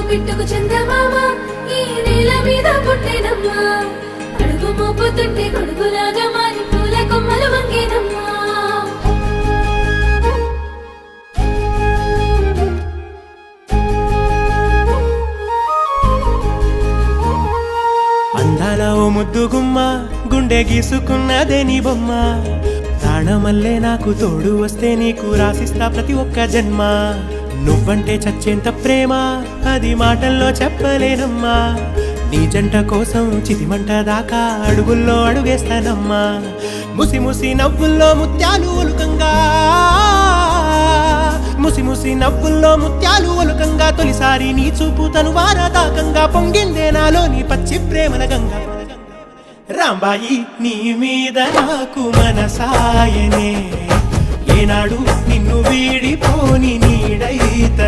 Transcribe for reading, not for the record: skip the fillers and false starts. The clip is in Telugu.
బిట్టుకు చందమామ ఈ నేల మీద పుట్టేనమ్మా అడుగు మోపుతుంటే కొడుకులాగా మారి పూల కొమ్మలు వంగేనమ్మా అందాల ఓ ముద్దు గుమ్మ గుండె గీసుకున్నదే నీ బొమ్మ ప్రాణమల్లే నాకు తోడు వస్తే నీకు రాసిస్తా ప్రతి ఒక్క జన్మ నువ్వంటే చచ్చేంత ప్రేమ అది మాటల్లో చెప్పలేనమ్మా నీ జంట కోసం చితిమంట దాకా అడుగుల్లో అడుగేస్తానమ్మా ముసి ముసి నవ్వుల్లో ముత్యాలు ఒలుకంగా ముసి ముసి నవ్వుల్లో ముత్యాలు ఒలుకంగా తొలిసారి నీ చూపు తను వారదాకంగా పొంగిందే నాలో నీ పచ్చి ప్రేమల గంగా రాంబాయి నీ మీద నాకు మనసాయనే ఏనాడు నిన్ను వీడిపోని నీడైత